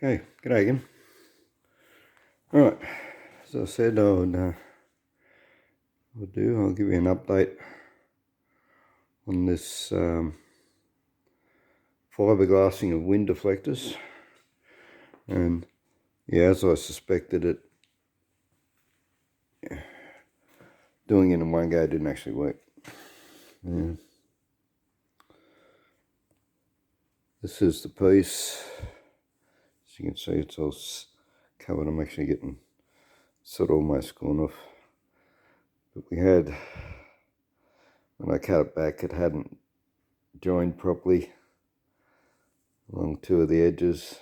Okay, g'day again. Alright, as I said, I'll give you an update on this fiberglassing of wind deflectors. And yeah, as I suspected, doing it in one go didn't actually work. Yeah. This is the piece. As you can see, it's all covered. I'm actually getting sort of almost gone off. But we had, when I cut it back, it hadn't joined properly along two of the edges.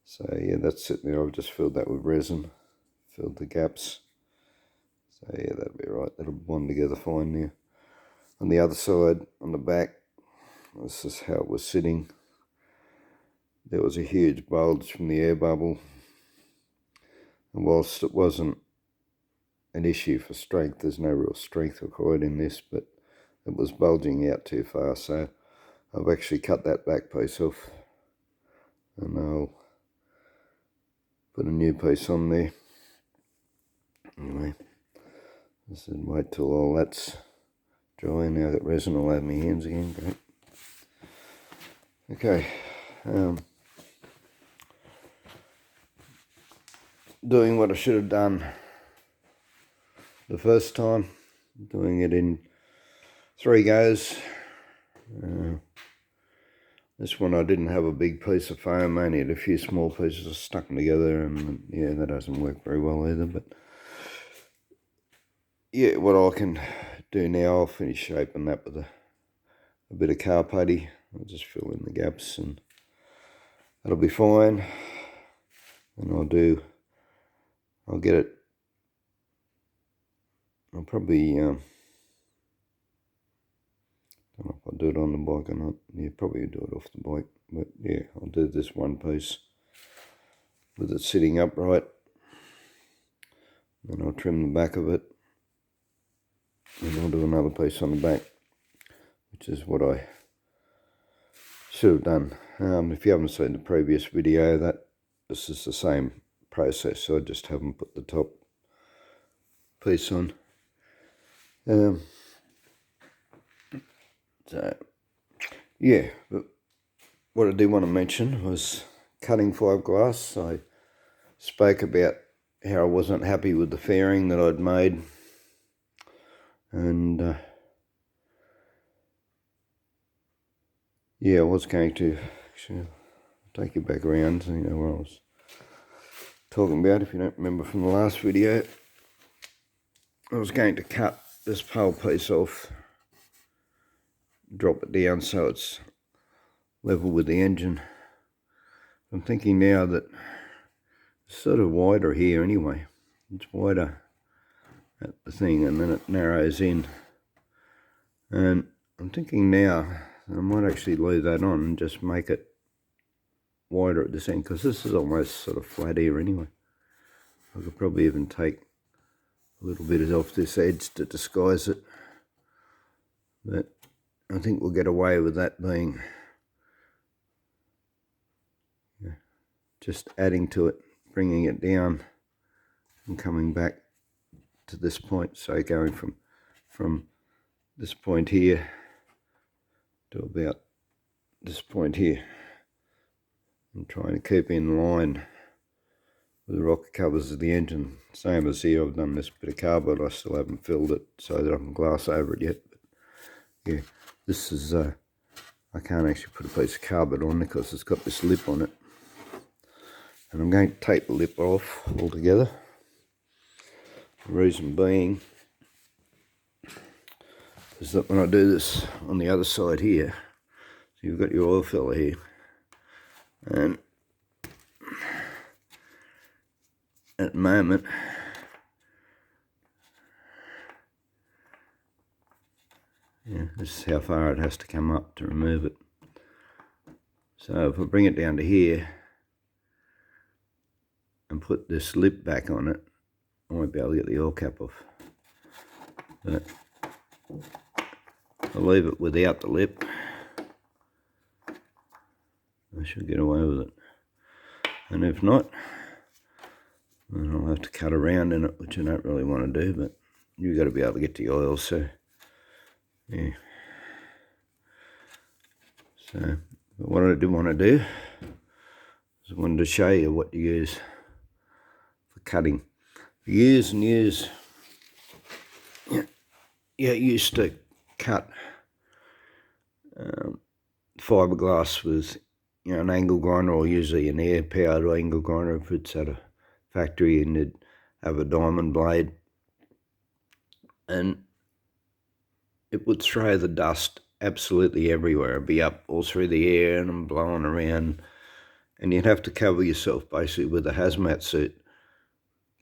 So yeah, that's sitting there. I've just filled that with resin, filled the gaps. So yeah, that'll be right. That'll bond together fine there. On the other side, on the back, this is how it was sitting. There was a huge bulge from the air bubble. And whilst it wasn't an issue for strength, there's no real strength required in this, but it was bulging out too far. So I've actually cut that back piece off. And I'll put a new piece on there. Anyway, I said wait till all that's dry. Now that resin will have my hands again. Great. Okay. Doing what I should have done the first time. Doing it in 3 goes. This one I didn't have a big piece of foam, I only had a few small pieces. I stuck them together, and yeah, that doesn't work very well either. But yeah, what I can do now, I'll finish shaping that with a bit of car putty. I'll just fill in the gaps and that'll be fine. And I'll get it, I'll probably, I don't know if I'll do it on the bike or not. Yeah, probably do it off the bike. But yeah, I'll do this one piece with it sitting upright. Then I'll trim the back of it. And I'll do another piece on the back, which is what I should have done. If you haven't seen the previous video, this is the same process, so I just haven't put the top piece on. So yeah, but what I did want to mention was cutting fiberglass. I spoke about how I wasn't happy with the fairing that I'd made, and yeah, I was going to actually take you back around so you know what I was talking about. If you don't remember from the last video, I was going to cut this pole piece off, drop it down so it's level with the engine. I'm thinking now that it's sort of wider here anyway. It's wider at the thing, and then it narrows in. And I'm thinking now that I might actually leave that on and just make it wider at this end, because this is almost sort of flat here anyway. I could probably even take a little bit off this edge to disguise it. But I think we'll get away with that being just adding to it, bringing it down and coming back to this point. So going from this point here to about this point here, and trying to keep in line with the rocker covers of the engine. Same as here, I've done this bit of cardboard. I still haven't filled it so that I can glass over it yet. But yeah, this is, I can't actually put a piece of cardboard on because it's got this lip on it. And I'm going to take the lip off altogether. The reason being is that when I do this on the other side here, so you've got your oil filler here, and at the moment, yeah, this is how far it has to come up to remove it. So if I bring it down to here and put this lip back on it, I won't be able to get the oil cap off. But I'll leave it without the lip. I should get away with it. And if not, then I'll have to cut around in it, which I don't really want to do, but you've got to be able to get the oil, so yeah. So what I did want to do is I wanted to show you what to use for cutting. For years and years, I used to cut fiberglass with an angle grinder, or usually an air powered angle grinder if it's at a factory, and it'd have a diamond blade, and it would throw the dust absolutely everywhere. It'd be up all through the air and blowing around, and you'd have to cover yourself basically with a hazmat suit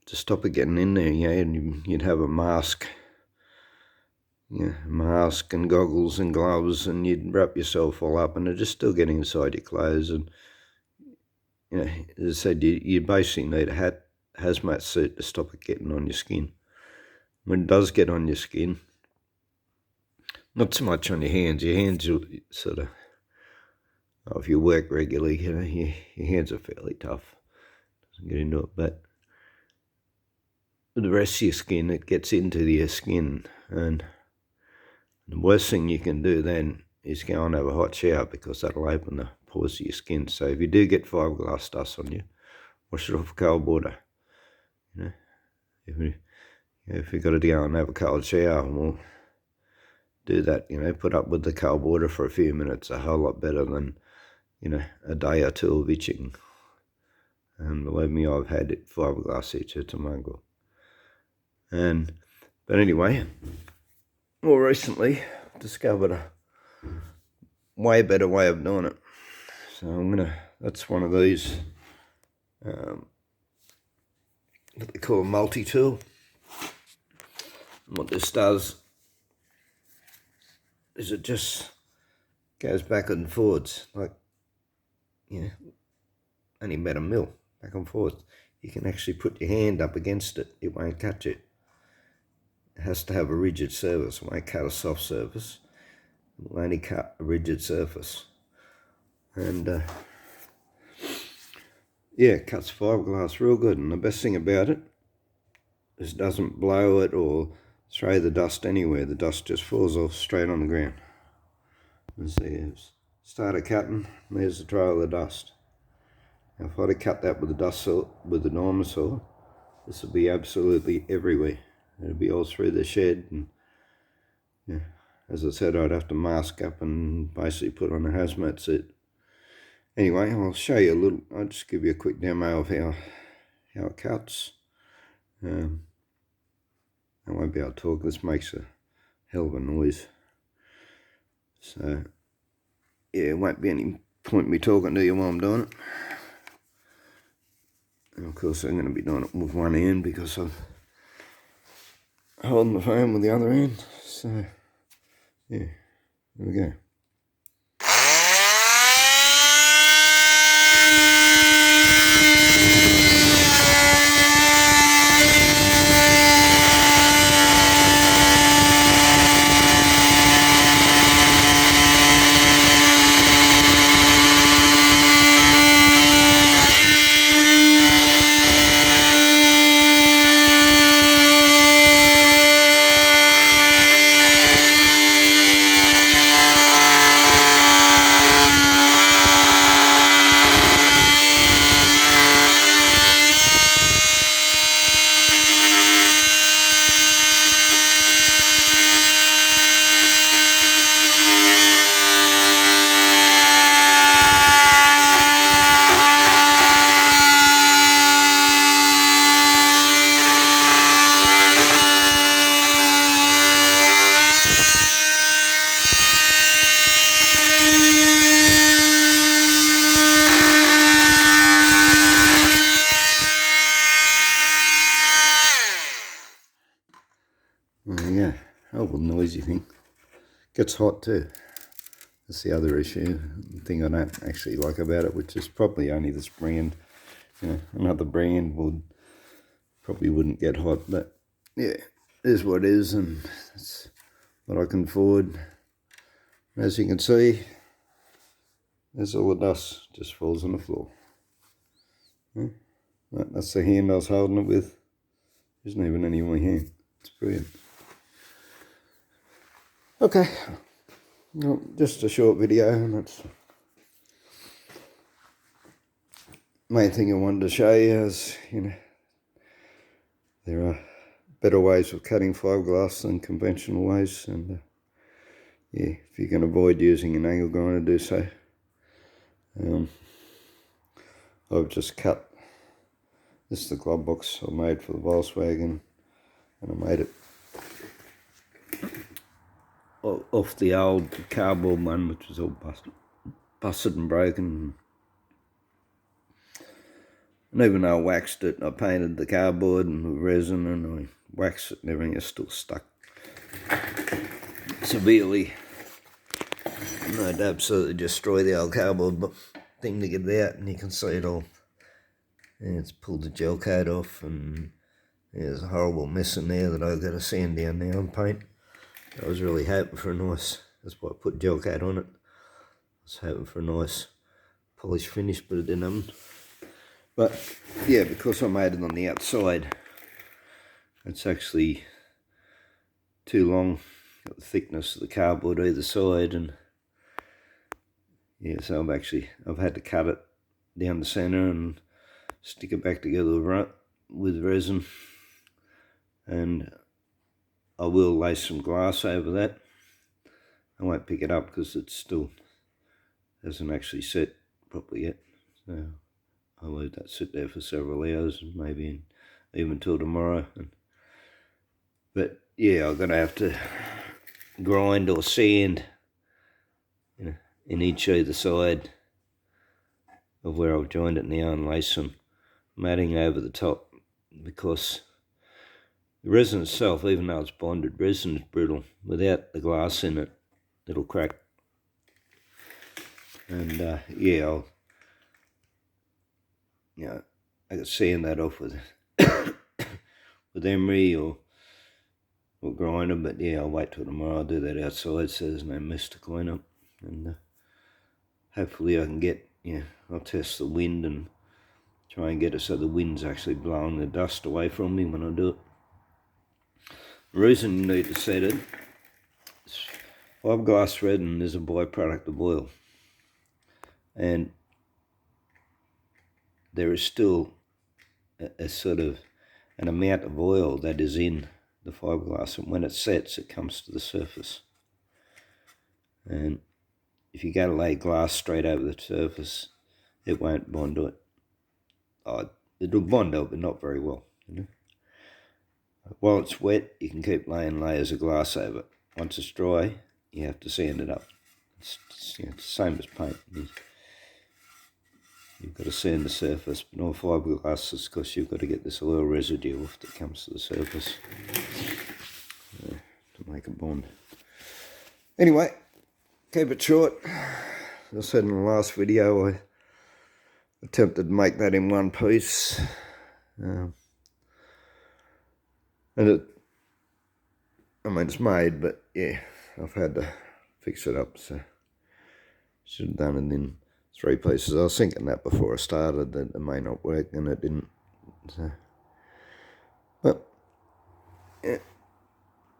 to stop it getting in there, and you'd have a mask. Mask and goggles and gloves, and you'd wrap yourself all up, and it'd just still get inside your clothes. And as I said, you basically need a hazmat suit to stop it getting on your skin. When it does get on your skin, not so much on your hands. Your hands will sort of, if you work regularly, your hands are fairly tough. Doesn't get into it, but with the rest of your skin, it gets into your skin, and the worst thing you can do then is go and have a hot shower, because that'll open the pores of your skin. So if you do get fiberglass dust on you, wash it off with cold water. If you've got to go and have a cold shower, well, do that. Put up with the cold water for a few minutes. A whole lot better than a day or two of itching. And believe me, I've had fiberglass itch. It's a mongrel. But anyway, more recently, discovered a way better way of doing it. So that's one of these, what they call a multi-tool. And what this does is it just goes back and forwards, like, only about a mil, back and forth. You can actually put your hand up against it, it won't catch it. It has to have a rigid surface. It won't cut a soft surface. It will only cut a rigid surface. And it cuts fiberglass real good. And the best thing about it is it doesn't blow it or throw the dust anywhere. The dust just falls off straight on the ground. And see, started cutting, there's the trail of the dust. Now if I'd have cut that with the dust saw, with the diamond saw, this would be absolutely everywhere. It'd be all through the shed, and as I said, I'd have to mask up and basically put on a hazmat suit. Anyway, I'll show you a little. I'll just give you a quick demo of how it cuts. I won't be able to talk. This makes a hell of a noise. So it won't be any point me talking to you while I'm doing it. And of course, I'm going to be doing it with one hand because I'm holding the phone with the other end. So here we go. There you go. Oh, well, noisy thing. Gets hot too. That's the other issue. The thing I don't actually like about it, which is probably only this brand. Another brand probably wouldn't get hot, but yeah, it is what it is, and it's what I can afford. As you can see, That's all it does, just falls on the floor. Yeah. That's the hand I was holding it with. There isn't even any in my hand. It's brilliant. Okay, well, just a short video, and that's the main thing I wanted to show you is, there are better ways of cutting fiberglass than conventional ways, and yeah, if you can avoid using an angle grinder, do so. I've just cut, this is the glove box I made for the Volkswagen, and I made it off the old cardboard one, which was all busted and broken. And even though I waxed it, I painted the cardboard and the resin, and I waxed it and everything, it's still stuck severely. And I'd absolutely destroy the old cardboard thing to get it out, and you can see it all. And it's pulled the gel coat off, and there's a horrible mess in there that I've got to sand down now and paint. I was really hoping for a nice, that's why I put gel coat on it. I was hoping for a nice polished finish, but it didn't happen. But yeah, because I made it on the outside, it's actually too long, got the thickness of the cardboard either side, and yeah, so I've had to cut it down the centre and stick it back together with resin, and I will lay some glass over that. I won't pick it up because it still hasn't actually set properly yet, so I'll let that sit there for several hours, and maybe even till tomorrow. But yeah, I'm gonna have to grind or sand in each either side of where I've joined it now, and lay some matting over the top, because the resin itself, even though it's bonded, resin is brittle. Without the glass in it, it'll crack. And yeah, I could sand that off with with emery or grinder, but yeah, I'll wait till tomorrow. I'll do that outside so there's no mess to clean up, and hopefully I can get, I'll test the wind and try and get it so the wind's actually blowing the dust away from me when I do it. The reason you need to set it is fiberglass resin is a byproduct of oil, and there is still a sort of an amount of oil that is in the fiberglass, and when it sets, it comes to the surface. And if you go to lay glass straight over the surface, it won't bond to it. It'll bond to it, but not very well. While it's wet, you can keep laying layers of glass over it. Once it's dry, you have to sand it up. It's the same as paint. You've got to sand the surface, but all fiberglass is because you've got to get this oil residue off that comes to the surface to make a bond. Anyway, keep it short. As I said in the last video, I attempted to make that in one piece. And it's made, but yeah, I've had to fix it up, so should have done it in 3 pieces. I was thinking that before I started, that it may not work, and it didn't. So, but yeah,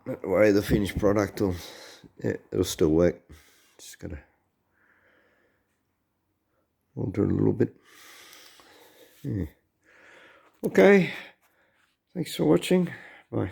that way the finished product it'll still work. Just gotta alter it a little bit. Yeah. Okay. Thanks for watching. Bye.